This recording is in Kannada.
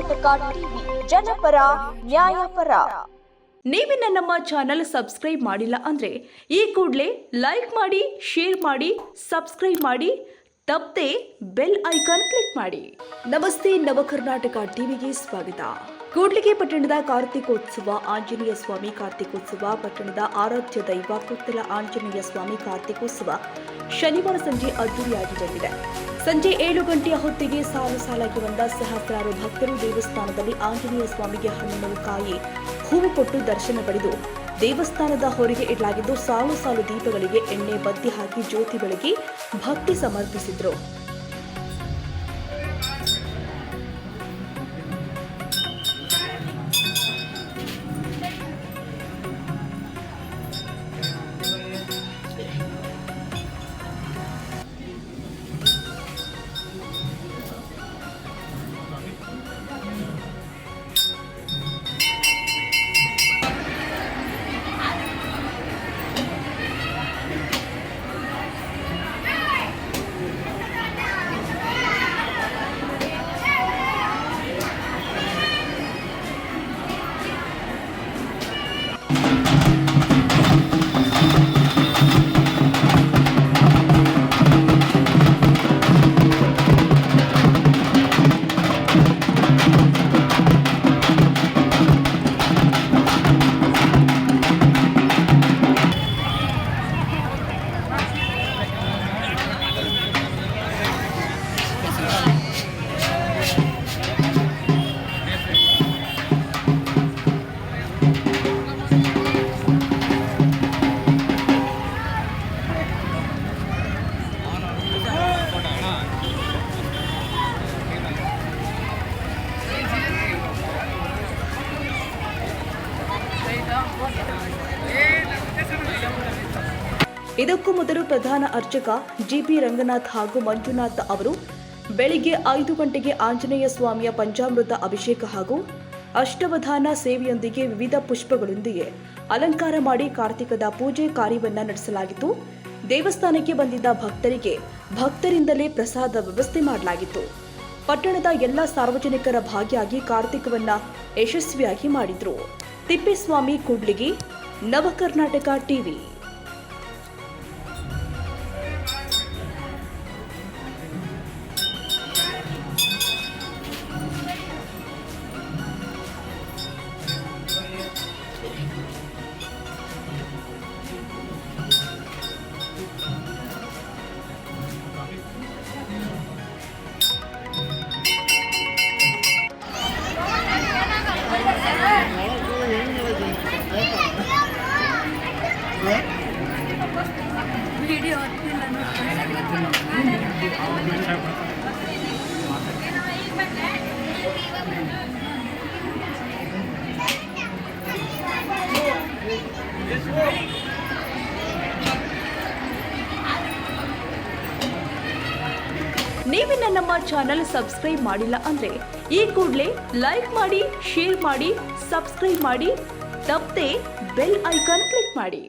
ಕರ್ನಾಟಕ ಟಿವಿ, ಜನಪರ ನ್ಯಾಯಪರ. ನೀವಿನ್ನ ನಮ್ಮ ಚಾನಲ್ ಸಬ್ಸ್ಕ್ರೈಬ್ ಮಾಡಿಲ್ಲ ಅಂದ್ರೆ ಈ ಕೂಡಲೇ ಲೈಕ್ ಮಾಡಿ, ಶೇರ್ ಮಾಡಿ, ಸಬ್ಸ್ಕ್ರೈಬ್ ಮಾಡಿ, ತಪ್ಪದೆ ಬೆಲ್ ಐಕಾನ್ ಕ್ಲಿಕ್ ಮಾಡಿ. ನಮಸ್ತೆ, ನವ ಕರ್ನಾಟಕ ಟಿವಿಗೆ ಸ್ವಾಗತ. ಕೂಡ್ಲಿಗಿ ಪಟ್ಟಣದ ಕಾರ್ತಿಕೋತ್ಸವ ಆಂಜನೇಯ ಸ್ವಾಮಿ ಕಾರ್ತಿಕೋತ್ಸವ. ಪಟ್ಟಣದ ಆರಾಧ್ಯ ದೈವ ಕುತ್ತಲ ಆಂಜನೇಯ ಸ್ವಾಮಿ ಕಾರ್ತಿಕೋತ್ಸವ ಶನಿವಾರ ಸಂಜೆ ಅದ್ದೂರಿಯಾಗಿ ಜರುಗಿದೆ. ಸಂಜೆ 7 ಗಂಟೆಯ ಹೊತ್ತಿಗೆ ಸಾಲಾಗಿ ಬಂದ ಸಹಸ್ರಾರು ಭಕ್ತರು ದೇವಸ್ಥಾನದಲ್ಲಿ ಆಂಜನೇಯ ಸ್ವಾಮಿಗೆ ಹಣ್ಣು, ಕಾಯಿ, ಹೂವು ಕೊಟ್ಟು ದರ್ಶನ ಪಡೆದು ದೇವಸ್ಥಾನದ ಹೊರಗೆ ಇಡಲಾಗಿದ್ದು ಸಾಲು ದೀಪಗಳಿಗೆ ಎಣ್ಣೆ ಬತ್ತಿ ಹಾಕಿ ಜ್ಯೋತಿ ಬೆಳಗಿ ಭಕ್ತಿ ಸಮರ್ಪಿಸಿದ್ರು. ಇದಕ್ಕೂ ಮೊದಲು ಪ್ರಧಾನ ಅರ್ಚಕ ಜಿಪಿ ರಂಗನಾಥ್ ಹಾಗೂ ಮಂಜುನಾಥ್ ಅವರು ಬೆಳಿಗ್ಗೆ 5 ಗಂಟೆಗೆ ಆಂಜನೇಯ ಸ್ವಾಮಿಯ ಪಂಚಾಮೃತ ಅಭಿಷೇಕ ಹಾಗೂ ಅಷ್ಟವಧಾನ ಸೇವೆಯೊಂದಿಗೆ ವಿವಿಧ ಪುಷ್ಪಗಳೊಂದಿಗೆ ಅಲಂಕಾರ ಮಾಡಿ ಕಾರ್ತಿಕದ ಪೂಜೆ ಕಾರ್ಯವನ್ನ ನಡೆಸಲಾಗಿತ್ತು. ದೇವಸ್ಥಾನಕ್ಕೆ ಬಂದಿದ್ದ ಭಕ್ತರಿಂದಲೇ ಪ್ರಸಾದ ವ್ಯವಸ್ಥೆ ಮಾಡಲಾಗಿತ್ತು. ಪಟ್ಟಣದ ಎಲ್ಲ ಸಾರ್ವಜನಿಕರ ಭಾಗಿಯಾಗಿ ಕಾರ್ತಿಕವನ್ನ ಯಶಸ್ವಿಯಾಗಿ ಮಾಡಿದ್ರು. ತಿಪ್ಪೇಸ್ವಾಮಿ, ಕೂಡ್ಲಿಗಿ, ನವ ಕರ್ನಾಟಕ ಟಿವಿ. ನೀವಿನ್ನ ನಮ್ಮ ಚಾನಲ್ ಸಬ್ಸ್ಕ್ರೈಬ್ ಮಾಡಿಲ್ಲ ಅಂದ್ರೆ ಈ ಕೂಡಲೇ ಲೈಕ್ ಮಾಡಿ, ಶೇರ್ ಮಾಡಿ, ಸಬ್ಸ್ಕ್ರೈಬ್ ಮಾಡಿ, ತಪ್ಪದೆ ಬೆಲ್ ಐಕಾನ್ ಕ್ಲಿಕ್ ಮಾಡಿ.